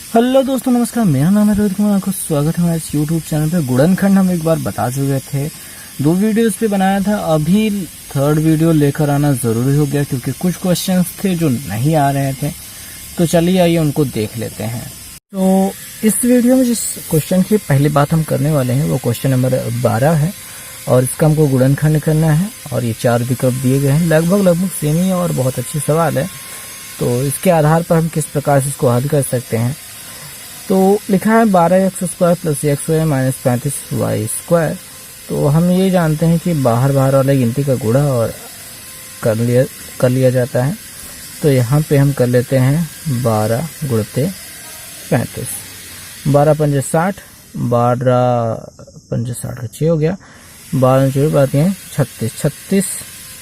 Hello दोस्तों, नमस्कार। मेरा नाम है रोहित कुमार। आपका स्वागत है हमारे इस यूट्यूब चैनल पे। गुणनखंड हम एक बार बता चुके थे, 2 वीडियोस पे बनाया था। अभी 3rd वीडियो लेकर आना ज़रूरी हो गया क्योंकि कुछ क्वेश्चंस थे जो नहीं आ रहे थे। तो चलिए आइए उनको देख लेते हैं। तो इस वीडियो में जिस क्वेश्चन की पहली बात हम करने वाले हैं वो क्वेश्चन नंबर 12 है और इसका हमको गुणनखंड करना है। और ये 4 विकल्प दिए गए हैं, लगभग सेम ही है और बहुत अच्छी सवाल है। तो इसके आधार पर हम किस प्रकार से इसको हल कर सकते हैं। तो लिखा है 12x² + xy - 35y²। तो हम ये जानते हैं कि बाहर वाले गिनती का गुणा और कर लिया जाता है। तो यहाँ पे हम कर लेते हैं 12 × 35। 12 × 5 = 60, 12 × 5 = 60 का 6 हो गया। 12 जोड़ पाते हैं 36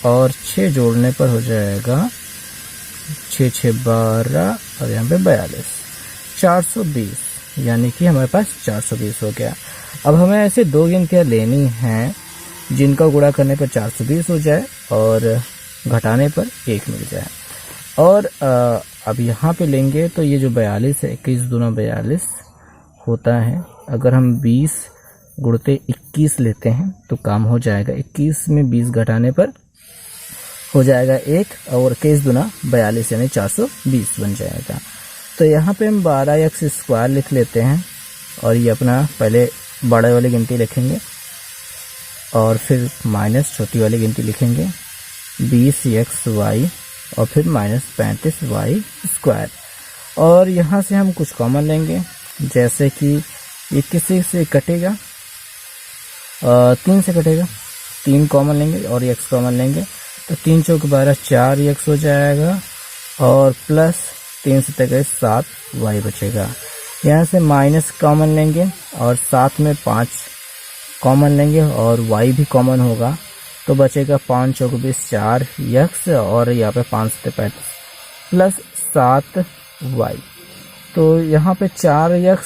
और 6 जोड़ने पर हो जाएगा 6 × 6 = 12 और यहाँ पे 42, 420, यानी कि हमारे पास 420 हो गया। अब हमें ऐसे 2 गिनतियाँ लेनी हैं जिनका गुणा करने पर 420 हो जाए और घटाने पर 1 मिल जाए। और अब यहाँ पे लेंगे तो ये जो 42 है, 21 दूना 42 होता है। अगर हम 20 × 21 लेते हैं तो काम हो जाएगा। 21 में 20 घटाने पर हो जाएगा 1 और 21 दूना 42 यानी 420 बन जाएगा। तो यहाँ पे हम 12x² लिख लेते हैं और ये अपना पहले बड़े वाली गिनती लिखेंगे और फिर माइनस छोटी वाली गिनती लिखेंगे 20xy और फिर -35y²। और यहाँ से हम कुछ कॉमन लेंगे, जैसे कि ये किसी से कटेगा, 3 से कटेगा, 3 कॉमन लेंगे और x कॉमन लेंगे तो 3 × 4 = 12, 4x हो जाएगा और प्लस 3 से 23 7y बचेगा। यहाँ से माइनस कॉमन लेंगे और साथ में 5 कॉमन लेंगे और y भी कॉमन होगा तो बचेगा 5 × 4 = 20, 4x और यहाँ पे 5 से 35 प्लस 7y। तो यहाँ पे 4x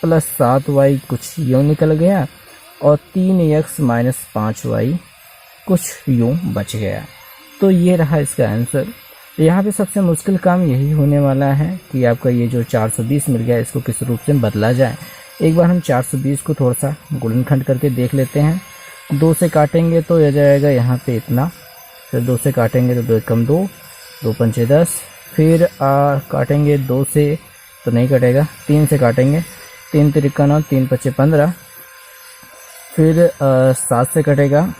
प्लस 7y कुछ यूँ निकल गया और 3x - 5y कुछ यूँ बच गया। तो ये रहा इसका आंसर। यहाँ पे सबसे मुश्किल काम यही होने वाला है कि आपका ये जो 420 मिल गया इसको किस रूप से बदला जाए। एक बार हम 420 को थोड़ा सा गुणनखंड करके देख लेते हैं। 2 से काटेंगे तो यह जाएगा यहाँ पे इतना, फिर 2 से काटेंगे तो 2 एकम 2, 2 पंचे 10, फिर काटेंगे 2 से तो नहीं कटेगा, 3 से काटेंगे, 3 तिरिका 9, 3 पचे 15, फिर 7 से कटेगा,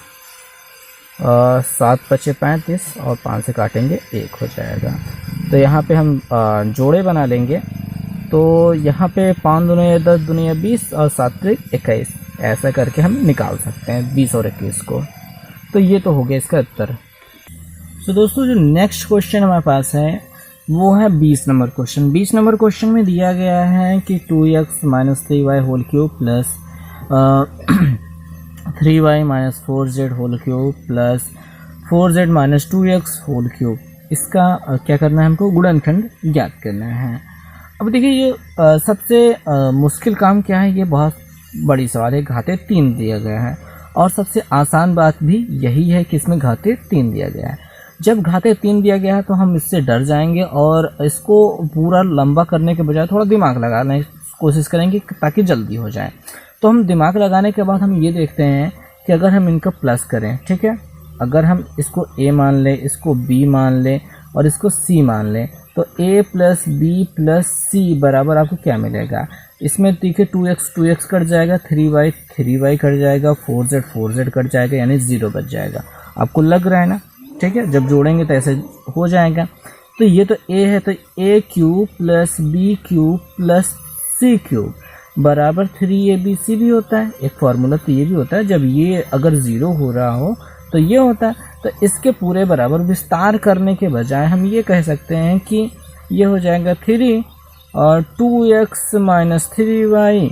7 पचे 35 और 5 से काटेंगे 1 हो जाएगा। तो यहाँ पे हम जोड़े बना लेंगे। तो यहाँ पे 5 दूनी 10 दूनी 20 और 7 × 21 ऐसा करके हम निकाल सकते हैं 20 और 21 को। तो ये तो हो गया इसका उत्तर। तो दोस्तों जो नेक्स्ट क्वेश्चन हमारे पास है वो है 20 नंबर क्वेश्चन। 20 नंबर क्वेश्चन में दिया गया है कि 2x - 3y³ plus 3y - 4z³ plus 4z - 2x³। इसका क्या करना है, हमको गुणनखंड ज्ञात करना है। अब देखिए ये सबसे मुश्किल काम क्या है, ये बहुत बड़ी सवाल है। घाते 3 दिया गया है और सबसे आसान बात भी यही है कि इसमें घाते 3 दिया गया है। जब घाते 3 दिया गया है तो हम इससे डर जाएंगे और इसको पूरा लंबा करने के बजाय थोड़ा दिमाग लगाने की कोशिश करेंगे ताकि जल्दी हो जाए। तो हम दिमाग लगाने के बाद हम ये देखते हैं कि अगर हम इनका प्लस करें, ठीक है, अगर हम इसको a मान लें, इसको b मान लें और इसको c मान लें तो a + b + c बराबर आपको क्या मिलेगा। इसमें देखिए 2x कट जाएगा, 3y कट जाएगा, 4z कट जाएगा यानी 0 बच जाएगा। आपको लग रहा है ना, ठीक है, जब जोड़ेंगे तो ऐसे हो जाएगा। तो ये तो a है तो a³ + b³ + c³ बराबर 3abc भी होता है। एक फार्मूला तो ये भी होता है, जब ये अगर 0 हो रहा हो तो ये होता है। तो इसके पूरे बराबर विस्तार करने के बजाय हम ये कह सकते हैं कि ये हो जाएगा 3 और 2x - 3y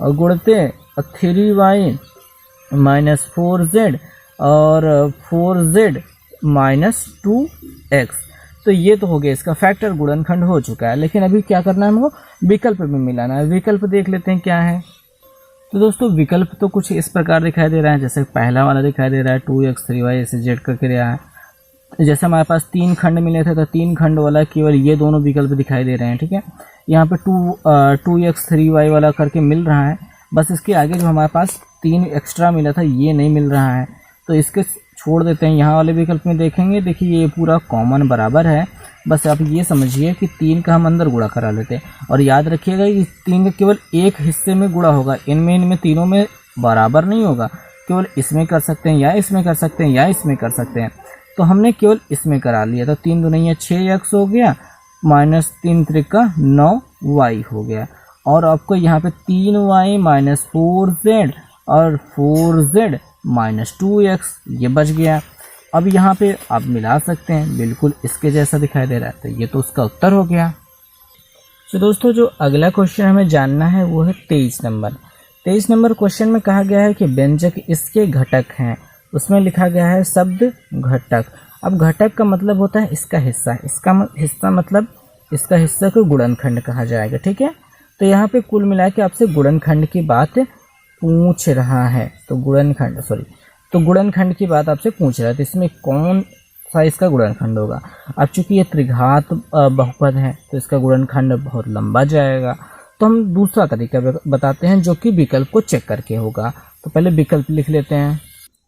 और गुणते 3y - 4z और 4z - 2x। तो ये तो हो गया इसका फैक्टर, गुणनखंड हो चुका है। लेकिन अभी क्या करना है, हमको विकल्प भी मिलाना है। विकल्प देख लेते हैं क्या है। तो दोस्तों विकल्प तो कुछ इस प्रकार दिखाई दे रहा है, जैसे पहला वाला दिखाई दे रहा है 2x 3y ऐसे z करके रहा है। जैसे हमारे पास 3 खंड मिले थे तो 3 खंड वाला केवल ये दोनों विकल्प दिखाई दे रहे हैं, ठीक है। यहाँ पे 2x 3y वाला करके मिल रहा है। बस इसके आगे जो हमारे पास 3 एक्स्ट्रा मिला था ये नहीं मिल रहा है, तो इसके छोड़ देते हैं। यहाँ वाले विकल्प में देखेंगे, देखिए ये पूरा कॉमन बराबर है। बस आप ये समझिए कि 3 का हम अंदर गुणा करा लेते हैं। और याद रखिएगा इस 3 का केवल एक हिस्से में गुणा होगा, इनमें तीनों में बराबर नहीं होगा। केवल इसमें कर सकते हैं या इसमें कर सकते हैं या इसमें कर सकते हैं, तो हमने केवल इसमें करा लिया। तो 3 दूनी 6x हो गया, माइनस 3 त्रिका 9y हो गया। और आपको यहाँ पे 3y माइनस 4z और 4z माइनस 2x ये बच गया। अब यहाँ पे आप मिला सकते हैं, बिल्कुल इसके जैसा दिखाई दे रहा है, तो ये तो उसका उत्तर हो गया। तो दोस्तों जो अगला क्वेश्चन हमें जानना है वो है 23 नंबर। 23 नंबर क्वेश्चन में कहा गया है कि व्यंजक इसके घटक हैं। उसमें लिखा गया है शब्द घटक। अब घटक का मतलब होता है इसका हिस्सा, इसका हिस्सा मतलब इसका हिस्सा को गुणनखंड कहा जाएगा, ठीक है। तो यहाँ पे कुल मिला के आपसे गुणनखंड की बात पूछ रहा है, तो गुणनखंड की बात आपसे पूछ रहा है, तो इसमें कौन सा इसका गुणनखंड होगा। अब चूंकि ये त्रिघात बहुपद है तो इसका गुणनखंड बहुत लंबा जाएगा, तो हम दूसरा तरीका बताते हैं जो कि विकल्प को चेक करके होगा। तो पहले विकल्प लिख लेते हैं।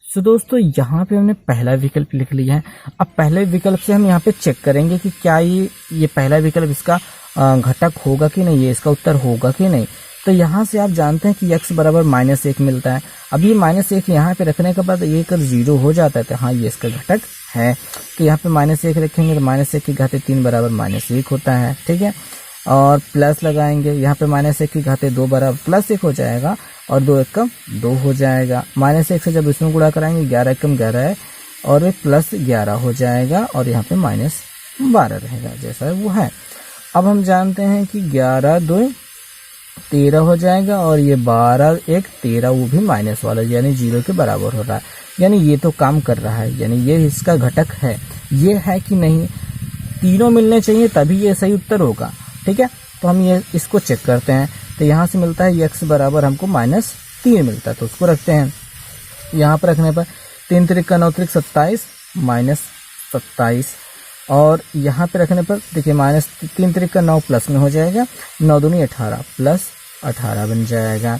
तो दोस्तों यहाँ पे हमने पहला विकल्प लिख लिया है। अब पहले विकल्प से हम यहाँ पे चेक करेंगे कि क्या ये पहला विकल्प इसका घटक होगा कि नहीं, ये इसका उत्तर होगा कि नहीं। तो यहाँ से आप जानते हैं कि x बराबर -1 मिलता है। अब ये -1 यहाँ पे रखने के बाद ये कर 0 हो जाता है, तो हाँ ये इसका घटक है। तो यहाँ पे -1 रखेंगे तो -1 की घाते 3 बराबर -1 होता है, ठीक है। और प्लस लगाएंगे, यहाँ पे -1 की घाते 2 बराबर +1 हो जाएगा और 2 एकम 2 हो जाएगा। -1 से जब इसमें गुणा कराएंगे 11 एकम 11 है और +11 हो जाएगा और यहाँ पे -12 रहेगा जैसा वो है। अब हम जानते हैं कि 11 2 13 हो जाएगा और ये 12 1 13 वो भी माइनस वाला यानी 0 के बराबर हो रहा है, यानी ये तो काम कर रहा है, यानी ये इसका घटक है। ये है कि नहीं, तीनों मिलने चाहिए तभी ये सही उत्तर होगा, ठीक है। तो हम ये इसको चेक करते हैं। तो यहाँ से मिलता है x बराबर हमको -3 मिलता है, तो उसको रखते हैं। यहाँ पर रखने पर 3 त्रिक 9 त्रिक 27 -27 और यहाँ पे रखने पर देखिए -3 त्रिक 9 प्लस में हो जाएगा, 9 दूनी 18 प्लस 18 बन जाएगा।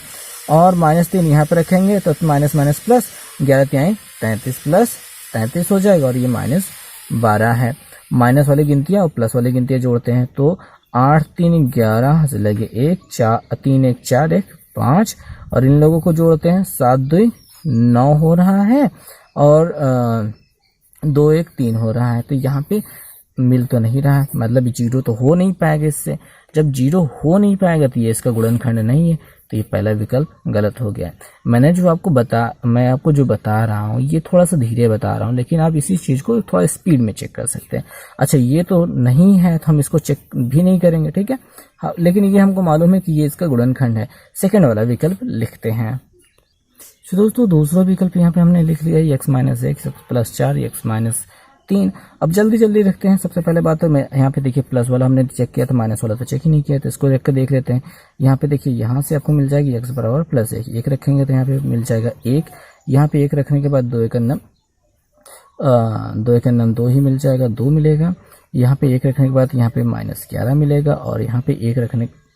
और -3 यहाँ पे रखेंगे तो माइनस प्लस 11 तिहाई 33 प्लस 33 हो जाएगा और ये -12 है। माइनस वाली गिनतियाँ और प्लस वाली गिनतियाँ जोड़ते हैं तो 8 3 11 से लगे 1 4 3 1 4 1 5 और इन लोगों को जोड़ते हैं 7 2 9 हो रहा है और 2 1 3 हो रहा है। तो यहाँ पे मिल तो नहीं रहा है, मतलब 0 तो हो नहीं पाएगा इससे। जब 0 हो नहीं पाएगा तो ये इसका गुणनखंड नहीं है, तो ये पहला विकल्प गलत हो गया। मैं आपको जो बता रहा हूँ ये थोड़ा सा धीरे बता रहा हूँ, लेकिन आप इसी चीज़ को थोड़ा स्पीड में चेक कर सकते हैं। अच्छा ये तो नहीं है तो हम इसको चेक भी नहीं करेंगे, ठीक है। हाँ, लेकिन ये हमको मालूम है कि ये इसका गुणनखंड है। सेकेंड वाला विकल्प लिखते हैं। तो दोस्तों दूसरा विकल्प यहाँ पे हमने लिख लिया x -1 +4 x -3। अब जल्दी रखते हैं। सबसे पहले बात तो मैं यहाँ पे देखिए प्लस वाला हमने चेक किया था, माइनस वाला तो चेक ही नहीं किया, तो इसको देख लेते हैं। यहाँ पे देखिए यहाँ से आपको मिल जाएगी x बराबर +1, 1 रखेंगे तो यहाँ पे मिल जाएगा 1। यहाँ पे 1 रखने के बाद 2 1 9 2 ही मिल जाएगा, 2 मिलेगा। यहाँ पे 1 रखने के बाद यहाँ पे -11 मिलेगा और यहाँ पे 1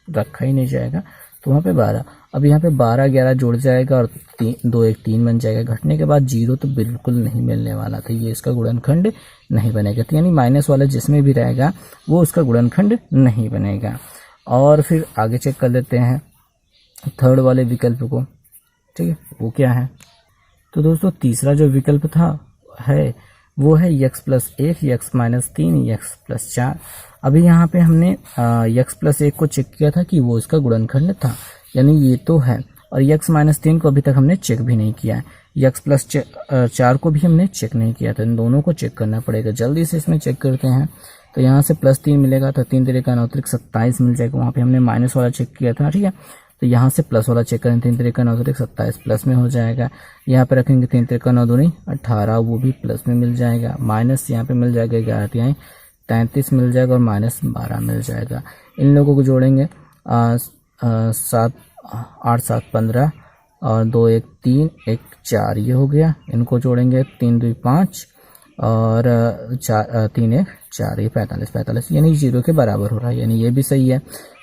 रखा ही नहीं जाएगा तो वहाँ पे 12। अब यहाँ पे 12 11 जुड़ जाएगा और 2 1 3 बन जाएगा। घटने के बाद 0 तो बिल्कुल नहीं मिलने वाला था, ये इसका गुणनखंड नहीं बनेगा। तो यानी माइनस वाला जिसमें भी रहेगा वो उसका गुणनखंड नहीं बनेगा। और फिर आगे चेक कर लेते हैं थर्ड वाले विकल्प को, ठीक है, वो क्या है। तो दोस्तों तीसरा जो विकल्प था है वो है x +1 x -3 x +4। अभी यहाँ पे हमने x +1 को चेक किया था कि वो इसका गुणनखंड था, यानी ये तो है। और x -3 को अभी तक हमने चेक भी नहीं किया है, x +4 को भी हमने चेक नहीं किया था। इन दोनों को चेक करना पड़ेगा। जल्दी से इसमें चेक करते हैं। तो यहाँ से +3 मिलेगा तो 3 3 9 3 27 मिल जाएगा। वहाँ पे हमने माइनस वाला चेक किया था, ठीक है। तो यहाँ से प्लस वाला चेक करें, 3 3 9 3 27 प्लस में हो जाएगा। यहाँ पे रखेंगे 3 3 9 2 18, वो भी प्लस में मिल जाएगा। माइनस यहाँ पे मिल जाएगा 11 तिहाई 33 मिल जाएगा और -12 मिल जाएगा। इन लोगों को जोड़ेंगे 7 8 7 15 और 2 1 3 1 4 ये हो गया। इनको जोड़ेंगे 3 2 5 और 3 1 4 ये 45 यानी 0 के बराबर हो रहा है, यानी ये भी सही है।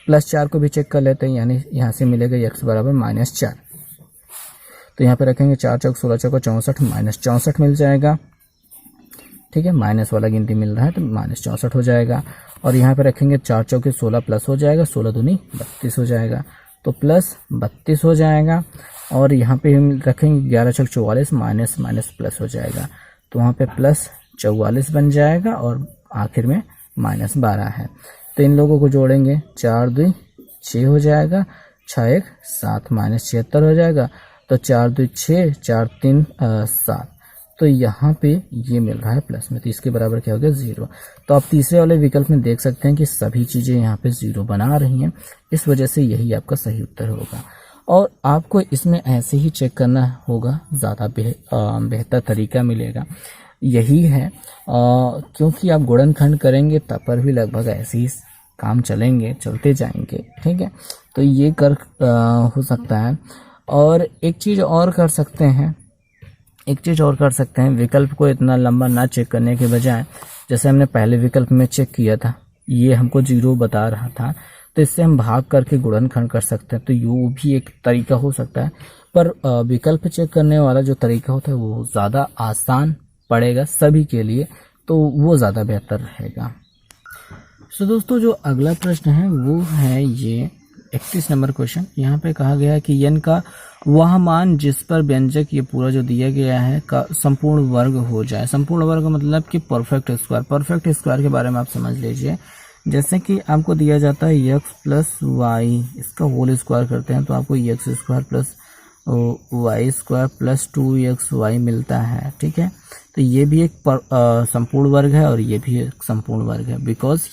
+4 को भी चेक कर लेते हैं, यानी यहाँ से मिलेगा x बराबर -4। तो यहाँ पे रखेंगे 4 चौक 16 चौक 64, -64 मिल जाएगा। ठीक है, माइनस वाला गिनती मिल रहा है तो -64 हो जाएगा। और यहाँ पे रखेंगे 4 चौके 16 प्लस हो जाएगा, 16 दूनी 32 हो जाएगा, तो +32 हो जाएगा। और यहाँ पे हम रखेंगे 11 चौक 44, माइनस माइनस प्लस हो जाएगा, तो वहाँ पे +44 बन जाएगा और आखिर में -12 है। तो इन लोगों को जोड़ेंगे, 4 2 6 हो जाएगा, 6 1 7, -76 हो जाएगा। तो 4 2 6, 4 3 7, तो यहाँ पे ये मिल रहा है प्लस में, तो इसके बराबर क्या हो गया 0। तो आप तीसरे वाले विकल्प में देख सकते हैं कि सभी चीज़ें यहाँ पे 0 बना रही हैं, इस वजह से यही आपका सही उत्तर होगा। और आपको इसमें ऐसे ही चेक करना होगा, ज़्यादा बेहतर तरीका मिलेगा यही है, क्योंकि आप गुणनखंड करेंगे तब पर भी लगभग ऐसे ही काम चलते जाएंगे। ठीक है, तो ये हो सकता है। और एक चीज़ और कर सकते हैं, विकल्प को इतना लंबा ना चेक करने के बजाय, जैसे हमने पहले विकल्प में चेक किया था, ये हमको 0 बता रहा था, तो इससे हम भाग करके गुणनखंड कर सकते हैं, तो ये भी एक तरीका हो सकता है। पर विकल्प चेक करने वाला जो तरीका होता है वो ज़्यादा आसान पड़ेगा सभी के लिए, तो वो ज़्यादा बेहतर रहेगा। तो दोस्तों जो अगला प्रश्न है वो है ये 31 नंबर क्वेश्चन। यहाँ पे कहा गया है कि n का वह मान जिस पर व्यंजक ये पूरा जो दिया गया है का संपूर्ण वर्ग हो जाए। संपूर्ण वर्ग मतलब कि परफेक्ट स्क्वायर। परफेक्ट स्क्वायर के बारे में आप समझ लीजिए, जैसे कि आपको दिया जाता है x प्लस वाई, इसका होल स्क्वायर करते हैं तो आपको x square plus Y square plus 2xy मिलता है। ठीक है, तो ये भी एक संपूर्ण वर्ग है और ये भी एक संपूर्ण वर्ग है, बिकॉज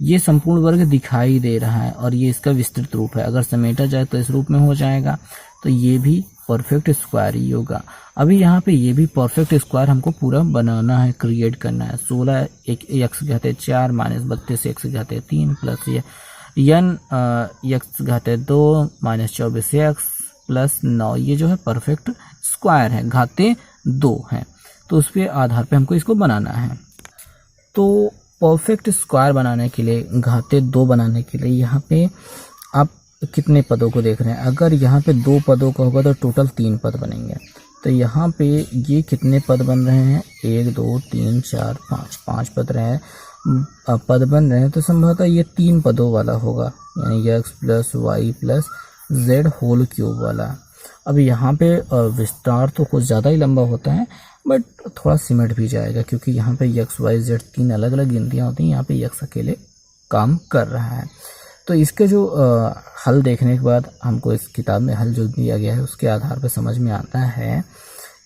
ये संपूर्ण वर्ग दिखाई दे रहा है और ये इसका विस्तृत रूप है। अगर समेटा जाए तो इस रूप में हो जाएगा, तो ये भी परफेक्ट स्क्वायर ही होगा। अभी यहाँ पे ये भी परफेक्ट स्क्वायर हमको पूरा बनाना है, क्रिएट करना है। 16 x घाते 4 minus 32 x घाते 3 plus n x घाते 2 minus 24 x plus 9, ये जो है परफेक्ट स्क्वायर है, घाते 2 है, तो उस पे आधार पे हमको इसको बनाना है। तो परफेक्ट स्क्वायर बनाने के लिए, घाते 2 बनाने के लिए यहाँ पे आप कितने पदों को देख रहे हैं। अगर यहाँ पे 2 पदों का होगा तो टोटल 3 पद बनेंगे। तो यहाँ पे ये कितने पद बन रहे हैं, 1 2 3 4 5 पद बन रहे हैं, तो संभवतः ये 3 पदों वाला होगा, यानी x plus Y plus z whole cube वाला। अब यहाँ पे विस्तार तो कुछ ज़्यादा ही लंबा होता है, बट थोड़ा सिमट भी जाएगा, क्योंकि यहाँ पे x y z 3 अलग अलग गिनतियाँ होती हैं, यहाँ पे x अकेले काम कर रहा है। तो इसके जो हल देखने के बाद हमको इस किताब में हल जो दिया गया है उसके आधार पर समझ में आता है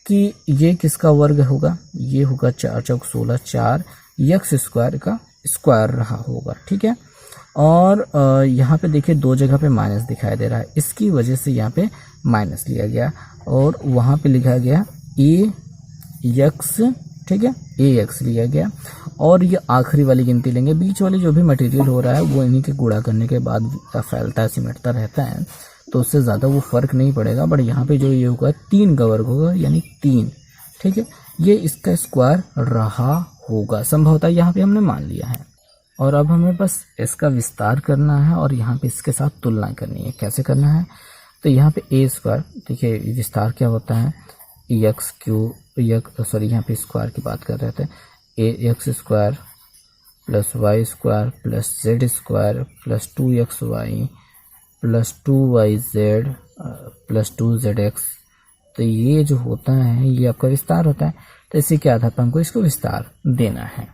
कि ये किसका वर्ग होगा। ये होगा 4 चौक 16, 4 x स्क्वायर का स्क्वायर रहा होगा। ठीक है, और यहाँ पे देखिए 2 जगह पे माइनस दिखाई दे रहा है, इसकी वजह से यहाँ पे माइनस लिया गया और वहाँ पे लिखा गया ax। ठीक है, ax लिया गया, और ये आखिरी वाली गिनती लेंगे। बीच वाली जो भी मटेरियल हो रहा है वो इन्हीं के गुणा करने के बाद फैलता है, सिमटता रहता है, तो उससे ज़्यादा वो फर्क नहीं पड़ेगा। बट यहाँ पे जो ये होगा 3 का वर्ग होगा, यानी 3। ठीक है, ये इसका स्क्वायर रहा होगा, संभवतः यहाँ पे हमने मान लिया है। और अब हमें बस इसका विस्तार करना है और यहाँ पे इसके साथ तुलना करनी है। कैसे करना है, तो यहाँ पे a स्क्वायर, देखिए विस्तार क्या होता है, एक्स क्यू यहाँ पे स्क्वायर की बात कर रहे थे, ax square plus Y square plus Z square plus 2xy plus 2yz plus 2zx। तो ये जो होता है ये आपका विस्तार होता है, तो इसी के आधार पर हमको इसको विस्तार देना है।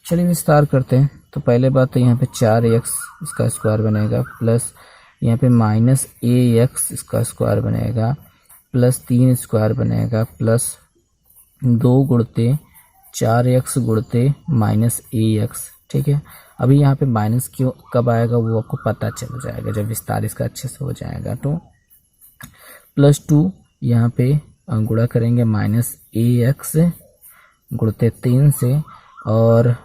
चलिए विस्तार करते हैं। तो पहले बात तो यहाँ पे 4x इसका स्क्वायर बनेगा, प्लस यहाँ पे माइनस ax इसका स्क्वायर बनेगा, प्लस 3 स्क्वायर बनेगा, प्लस 2 गुणते 4x गुणते माइनस ax। ठीक है, अभी यहाँ पे माइनस क्यों कब आएगा वो आपको पता चल जाएगा जब विस्तार इसका अच्छे से हो जाएगा। तो प्लस 2 यहाँ पे गुणा करेंगे माइनस ax गुणते 3 से, और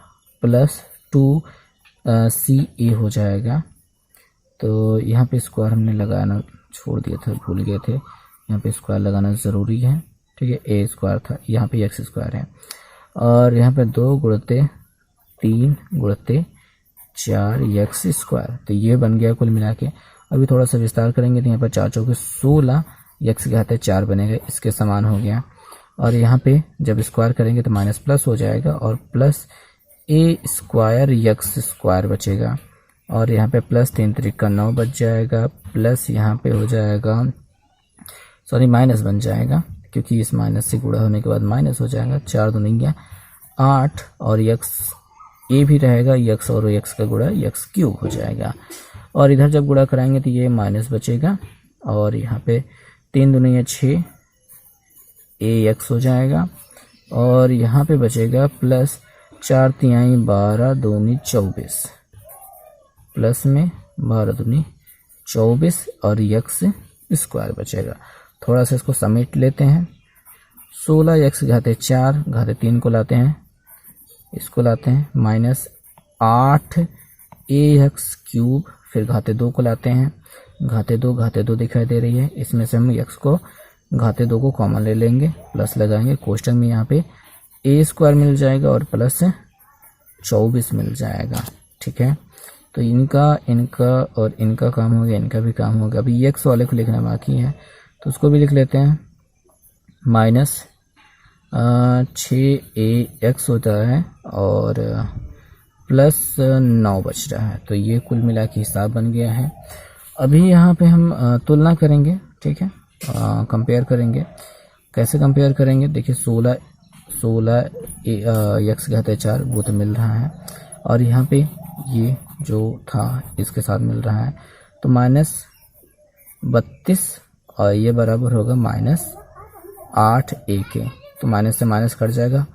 प्लस 2ca हो जाएगा। तो यहाँ पे स्क्वायर हमने लगाना छोड़ दिया था, भूल गए थे, यहाँ पे स्क्वायर लगाना ज़रूरी है। ठीक है, a स्क्वायर था, यहाँ पे x स्क्वायर है, और यहाँ पे 2 गुणते 3 गुणते 4x²। तो ये बन गया कुल मिला के। अभी थोड़ा सा विस्तार करेंगे तो यहाँ पर 4 चौके 16, x के घाते 4 बनेगा, इसके समान हो गया। और यहाँ पे जब स्क्वायर करेंगे तो माइनस प्लस हो जाएगा और प्लस a²x² बचेगा। और यहाँ पे प्लस 3 त्रिका 9 बच जाएगा, प्लस यहाँ पे हो जाएगा माइनस बन जाएगा, क्योंकि इस माइनस से गुणा होने के बाद माइनस हो जाएगा। 4 दूनी 8 और x ए भी रहेगा, x और x का गुणा x³ हो जाएगा। और इधर जब गुणा कराएंगे तो ये माइनस बचेगा और यहाँ पे 3 दूनी 6 ax हो जाएगा। और यहाँ पे बचेगा प्लस 4 तिहाई 12 दूनी 24, प्लस में 12 दूनी 24 और x² बचेगा। थोड़ा सा इसको समेट लेते हैं। 16x घाते 4 घाते 3 को लाते हैं, इसको लाते हैं, माइनस 8ax³, फिर घाते 2 को लाते हैं, घाते 2 दिखाई दे रही है, इसमें से हम x को घाते 2 को कॉमन ले लेंगे, प्लस लगाएंगे, कोष्टक में यहाँ पे a² मिल जाएगा और प्लस 24 मिल जाएगा। ठीक है, तो इनका और इनका काम हो गया, इनका भी काम हो गया। अभी x वाले को लिखना बाकी है तो उसको भी लिख लेते हैं। माइनस 6ax होता है और प्लस 9 बच रहा है। तो ये कुल मिला के हिसाब बन गया है। अभी यहाँ पे हम तुलना करेंगे, ठीक है, कंपेयर करेंगे। कैसे कंपेयर करेंगे, देखिए 16 x घाते 4 वो तो मिल रहा है और यहाँ पे ये जो था इसके साथ मिल रहा है, तो -32 और ये बराबर होगा -8a के। तो माइनस से माइनस कट जाएगा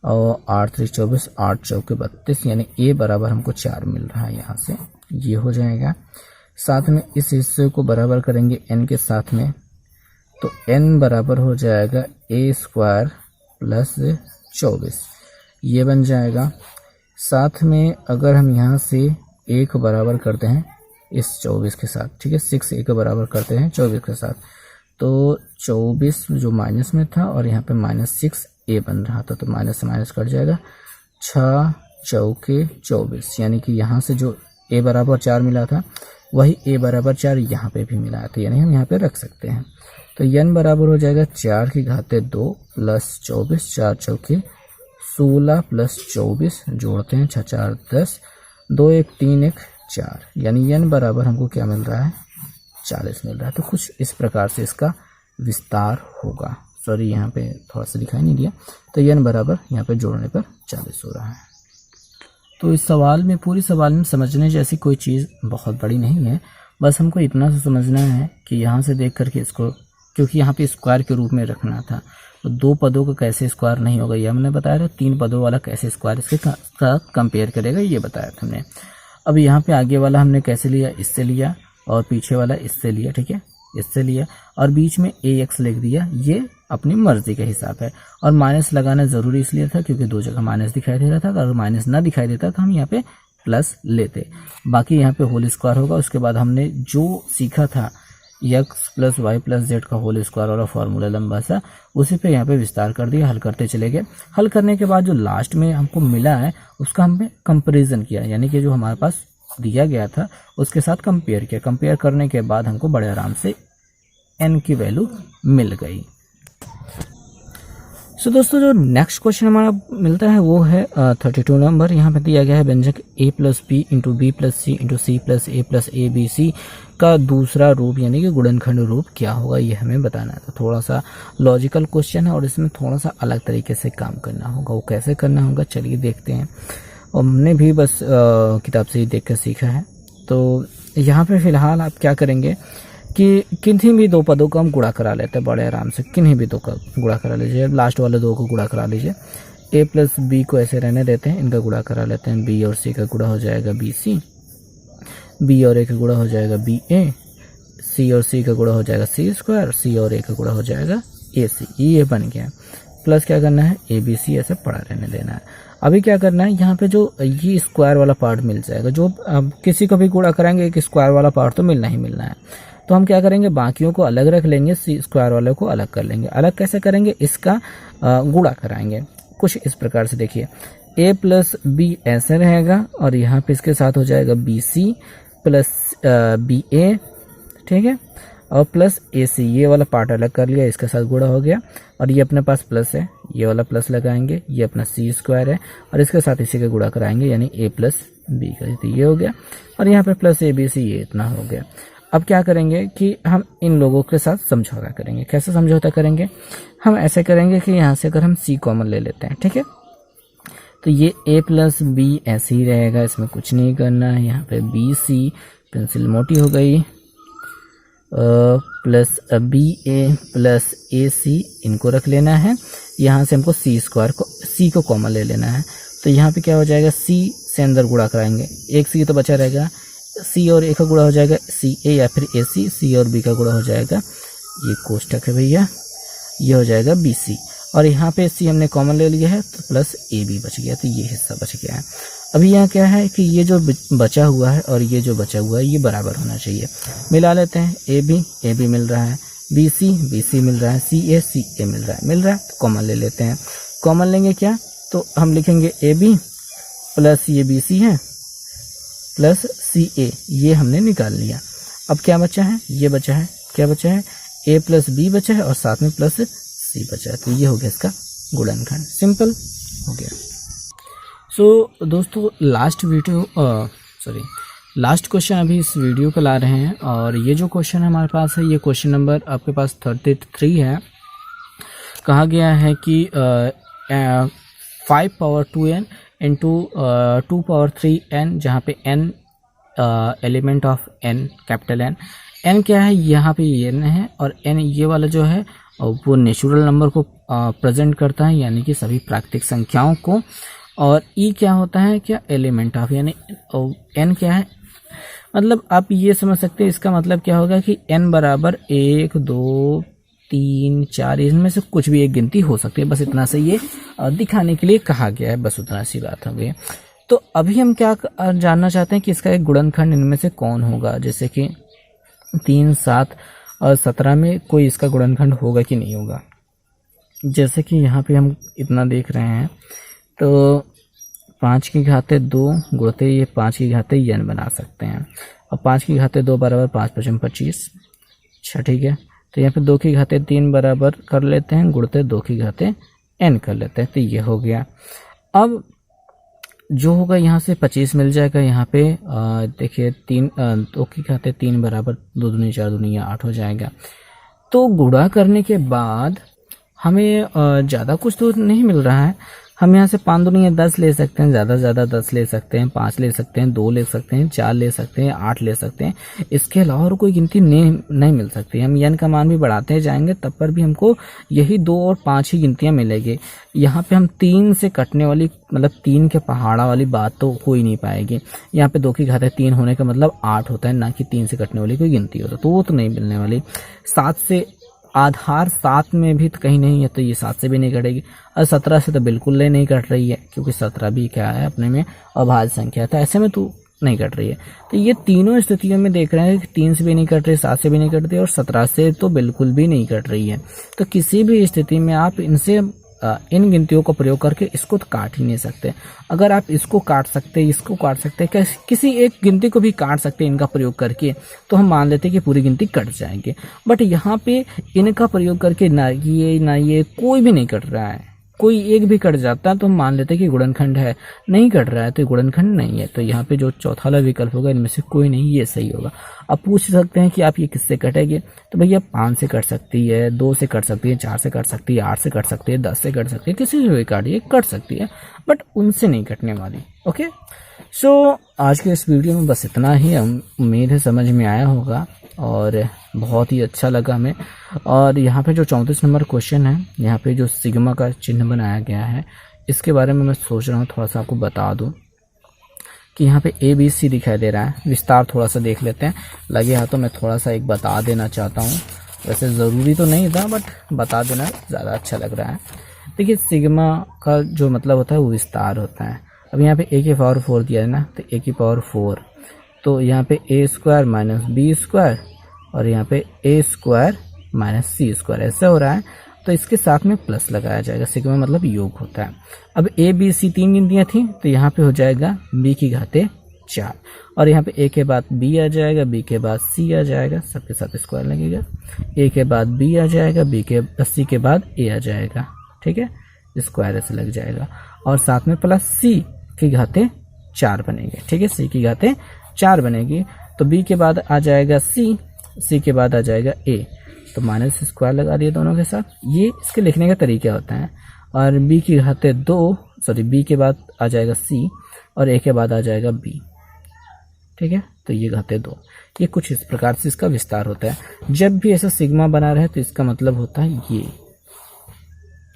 और 8 3 24, 8 चौके 32, यानी a बराबर हमको 4 मिल रहा है। यहाँ से ये हो जाएगा। साथ में इस हिस्से को बराबर करेंगे n के साथ में, तो n बराबर हो जाएगा a² प्लस 24, ये बन जाएगा। साथ में अगर हम यहाँ से a को बराबर करते हैं इस 24 के साथ, ठीक है, 6a को बराबर करते हैं 24 के साथ, तो 24 जो माइनस में था और यहाँ पे -6a बन रहा था, तो माइनस से माइनस कट जाएगा। 6 चौके 24, यानी कि यहाँ से जो a बराबर 4 मिला था वही a बराबर 4 यहाँ पे भी मिला था, यानी हम यहाँ पे रख सकते हैं। तो n बराबर हो जाएगा 4 की घाते 2 प्लस 24, 4 चौके 16 प्लस 24, जोड़ते हैं 6 4 10, 2 1 3 1 4, यानी n बराबर हमको क्या मिल रहा है, 40 मिल रहा है। तो कुछ इस प्रकार से इसका विस्तार होगा। सॉरी, यहाँ पे थोड़ा सा दिखाई नहीं दिया। तो n बराबर यहाँ पे जोड़ने पर 40 हो रहा है। तो इस सवाल में, पूरी सवाल में समझने जैसी कोई चीज़ बहुत बड़ी नहीं है, बस हमको इतना सा समझना है कि यहाँ से देख करके इसको, क्योंकि यहाँ पे स्क्वायर के रूप में रखना था, तो 2 पदों का कैसे स्क्वायर नहीं होगा ये हमने बताया था। 3 पदों वाला कैसे स्क्वायर इसके साथ कंपेयर करेगा ये बताया था हमने। अब यहाँ पे आगे वाला हमने कैसे लिया, इससे लिया, और पीछे वाला इससे लिया, ठीक है, इससे लिया, और बीच में ax लिख दिया। ये अपनी मर्जी का हिसाब है। और माइनस लगाना ज़रूरी इसलिए था क्योंकि 2 जगह माइनस दिखाई दे रहा था। अगर माइनस ना दिखाई देता तो हम यहाँ पे प्लस लेते। बाकी यहाँ पे होल स्क्वायर होगा। उसके बाद हमने जो सीखा था x plus Y plus Z का होल स्क्वायर वाला फॉर्मूला लंबा सा, उसी पे यहाँ पे विस्तार कर दिया, हल करते चले गए। हल करने के बाद जो लास्ट में हमको मिला है उसका हमने कंपेरिजन किया, यानी कि जो हमारे पास दिया गया था उसके साथ कंपेयर किया। कंपेयर करने के बाद हमको बड़े आराम से n की वैल्यू मिल गई। सो दोस्तों, जो नेक्स्ट क्वेश्चन हमारा मिलता है वो है 32 नंबर। यहाँ पे दिया गया है व्यंजक a plus B into B plus C into C plus A B C का दूसरा रूप यानी कि गुणनखंड रूप क्या होगा, ये हमें बताना है। तो थोड़ा सा लॉजिकल क्वेश्चन है और इसमें थोड़ा सा अलग तरीके से काम करना होगा। वो कैसे करना होगा चलिए देखते हैं। और हमने भी बस किताब से ही देख कर सीखा है। तो यहाँ पे फिलहाल आप क्या करेंगे कि किन्हीं भी 2 पदों को हम गुणा करा लेते हैं बड़े आराम से। किन्हीं भी 2 का गुणा करा लीजिए, लास्ट वाले 2 को गुणा करा लीजिए। a प्लस बी को ऐसे रहने देते हैं, इनका गुणा करा लेते हैं। b और c का गुणा हो जाएगा बी सी, b और a का गुणा हो जाएगा बी ए, c और c का गुणा हो जाएगा सी स्क्वायर, c और a का गुणा हो जाएगा ए सी। ये बन गया। प्लस क्या करना है, ए बी सी ऐसे पड़ा रहने देना है। अभी क्या करना है, यहाँ पे जो ये स्क्वायर वाला पार्ट मिल जाएगा। जो अब किसी को भी गुणा कराएंगे एक स्क्वायर वाला पार्ट तो मिलना ही मिलना है। तो हम क्या करेंगे, बाकियों को अलग रख लेंगे, सी स्क्वायर वाले को अलग कर लेंगे। अलग कैसे करेंगे, इसका गुणा कराएंगे कुछ इस प्रकार से। देखिए ए प्लस बी ऐसे रहेगा और यहाँ पे इसके साथ हो जाएगा बी सी प्लस बी ए, ठीक है, और प्लस ए सी। ये वाला पार्ट अलग कर लिया, इसके साथ गुणा हो गया और ये अपने पास प्लस है, ये वाला प्लस लगाएंगे, ये अपना सी स्क्वायर है और इसके साथ इसी का गुणा कराएंगे यानी ए प्लस बी का, तो ये हो गया और यहाँ पे प्लस ए बी सी, ये इतना हो गया। अब क्या करेंगे कि हम इन लोगों के साथ समझौता करेंगे। कैसे समझौता करेंगे? हम ऐसे करेंगे कि यहाँ से अगर हम सी कॉमन ले लेते हैं, ठीक है, तो ये a प्लस बी ऐसे ही रहेगा, इसमें कुछ नहीं करना है। यहाँ पे बी सी, पेंसिल मोटी हो गई, प्लस बी ए प्लस ए सी, इनको रख लेना है। यहाँ से हमको सी स्क्वायर को, सी को कॉमन ले लेना है, तो यहाँ पे क्या हो जाएगा, सी से अंदर गुणा कराएंगे, एक सी तो बचा रहेगा, सी और ए का गुणा हो जाएगा सी ए या फिर ए सी, सी और बी का गुणा हो जाएगा, ये कोष्टक है भैया, ये हो जाएगा बी सी और यहाँ पे सी हमने कॉमन ले लिया है तो प्लस ए बी बच गया, तो ये हिस्सा बच गया है। अभी यहाँ क्या है कि ये जो बचा हुआ है और ये जो बचा हुआ है ये बराबर होना चाहिए, मिला लेते हैं। ए बी मिल रहा है, बी सी मिल रहा है, सी ए मिल रहा है, तो कॉमन ले लेते हैं। कॉमन लेंगे क्या, तो हम लिखेंगे ए बी प्लस ये बी सी है प्लस सी ए, ये हमने निकाल लिया। अब क्या बचा है, ये बचा है, क्या बचा है, ए प्लस बी बचा है और साथ में प्लस सी बचा है, तो ये हो गया इसका गुणनखंड, सिंपल हो गया। सो दोस्तों लास्ट क्वेश्चन अभी इस वीडियो को ला रहे हैं और ये जो क्वेश्चन हमारे पास है, ये क्वेश्चन नंबर आपके पास 33 है। कहा गया है कि 5 power 2n into 2 power 3n, जहाँ पे n element of n, capital n क्या है, यहाँ पे n है और n ये वाला जो है वो नेचुरल नंबर को प्रेजेंट करता है, यानी कि सभी प्राकृतिक संख्याओं को। और e क्या होता है, क्या एलिमेंट ऑफ, यानी n क्या है, मतलब आप ये समझ सकते हैं इसका मतलब क्या होगा कि n बराबर 1 2 3 4, इनमें से कुछ भी एक गिनती हो सकती है, बस इतना से ये दिखाने के लिए कहा गया है, बस उतना सी बात हो गई। तो अभी हम क्या जानना चाहते हैं कि इसका एक गुणनखंड इनमें से कौन होगा, जैसे कि 3 7 और 17 में कोई इसका गुणनखंड होगा कि नहीं होगा। जैसे कि यहाँ पे हम इतना देख रहे हैं तो 5 की घाते 2 गुणते ये 5 की घाते n बना सकते हैं और 5 की घाते 2 बराबर 5 × 25, अच्छा ठीक है। तो यहाँ पे 2 की घाते 3 बराबर कर लेते हैं, गुणते 2 की घाते n कर लेते हैं, तो ये हो गया। अब जो होगा यहाँ से 25 मिल जाएगा, यहाँ पे देखिए 2 की घाते 3 बराबर 2 दूनी 4 दूनी 8 हो जाएगा। तो गुणा करने के बाद हमें ज़्यादा कुछ तो नहीं मिल रहा है, हम यहाँ से 5 दूनी 10 ले सकते हैं, ज़्यादा से ज़्यादा 10 ले सकते हैं, 5 ले सकते हैं, 2 ले सकते हैं, 4 ले सकते हैं, 8 ले सकते हैं, इसके अलावा और कोई गिनती नहीं मिल सकती। हम n का मान भी बढ़ाते जाएंगे तब पर भी हमको यही 2 और 5 ही गिनतियाँ मिलेगी। यहाँ पे हम 3 से कटने वाली, मतलब 3 के पहाड़ा वाली बात तो हो ही नहीं पाएगी। यहाँ पे 2 की घाते 3 होने का मतलब 8 होता है, ना कि 3 से कटने वाली कोई गिनती होता, तो वो तो नहीं मिलने वाली। 7 से आधार 7 में भी तो कहीं नहीं है, तो ये 7 से भी नहीं कटेगी और 17 से तो बिल्कुल नहीं कट रही है, क्योंकि 17 भी क्या है अपने में अभाज्य संख्या, तो ऐसे में तो नहीं कट रही है। तो ये तीनों स्थितियों में देख रहे हैं कि 3 से भी नहीं कट रही, 7 से भी नहीं कट रही और 17 से तो बिल्कुल भी नहीं कट रही है। तो किसी भी स्थिति में आप इनसे इन गिनतियों का प्रयोग करके इसको तो काट ही नहीं सकते। अगर आप इसको काट सकते, इसको काट सकते, किसी एक गिनती को भी काट सकते इनका प्रयोग करके, तो हम मान लेते हैं कि पूरी गिनती कट जाएंगे। बट यहाँ पे इनका प्रयोग करके ना ये कोई भी नहीं कट रहा है, कोई एक भी कट जाता है तो हम मान लेते हैं कि गुणनखंड है, नहीं कट रहा है तो गुणनखंड नहीं है। तो यहाँ पे जो चौथा वाला विकल्प होगा इनमें से कोई नहीं, ये सही होगा। अब पूछ सकते हैं कि आप ये किससे कटेंगे, तो भैया 5 से कट सकती है, 2 से कट सकती है, 4 से कट सकती है, 8 से कट सकती है, 10 से कट सकती है, किसी से भी काटिए कट सकती है, बट उनसे नहीं कटने वाली। ओके, सो आज के इस वीडियो में बस इतना ही। उम्मीद है समझ में आया होगा और बहुत ही अच्छा लगा हमें। और यहाँ पे जो 34 नंबर क्वेश्चन है, यहाँ पे जो सिग्मा का चिन्ह बनाया गया है, इसके बारे में मैं सोच रहा हूँ थोड़ा सा आपको बता दूँ कि यहाँ पे ABC दिखाई दे रहा है। विस्तार थोड़ा सा देख लेते हैं, लगे हाथों मैं थोड़ा सा एक बता देना चाहता हूँ, वैसे ज़रूरी तो नहीं था बट बता देना ज़्यादा अच्छा लग रहा है। देखिए सिग्मा का जो मतलब होता है वो विस्तार होता है। अब यहाँ पे a की पावर 4 दिया है ना, तो a की पावर 4, तो यहाँ पे a² - b² और यहाँ पे a² - c² ऐसे हो रहा है। तो इसके साथ में प्लस लगाया जाएगा, सिग्मा मतलब योग होता है। अब ए बी सी 3 गिनतियाँ थी तो यहाँ पे हो जाएगा बी की घाते 4, और यहाँ पे ए के बाद बी आ जाएगा, बी के बाद सी आ जाएगा, सबके साथ स्क्वायर लगेगा, ए के बाद बी आ जाएगा, सी के बाद ए आ जाएगा, ठीक है, स्क्वायर ऐसे लग जाएगा, और साथ में प्लस सी की घाते 4 बनेगी, ठीक है, सी की घाते 4 बनेगी। तो बी के बाद आ जाएगा सी के बाद आ जाएगा ए, तो माइनस स्क्वायर लगा दिए दोनों के साथ। ये इसके लिखने का तरीका होता है। और बी की घाते 2, सॉरी बी के बाद आ जाएगा सी और ए के बाद आ जाएगा बी, ठीक है, तो ये घाते 2। ये कुछ इस प्रकार से इसका विस्तार होता है। जब भी ऐसा सिग्मा बना रहे तो इसका मतलब होता है ये,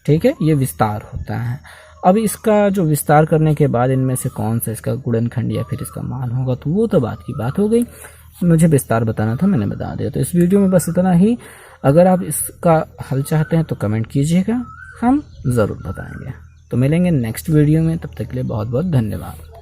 ठीक है, ये विस्तार होता है। अब इसका जो विस्तार करने के बाद इनमें से कौन सा इसका गुणनखंड या फिर इसका मान होगा, तो वो तो बात की बात हो गई। मुझे विस्तार बताना था, मैंने बता दिया। तो इस वीडियो में बस इतना ही। अगर आप इसका हल चाहते हैं तो कमेंट कीजिएगा, हम ज़रूर बताएंगे। तो मिलेंगे नेक्स्ट वीडियो में, तब तक के लिए बहुत बहुत धन्यवाद।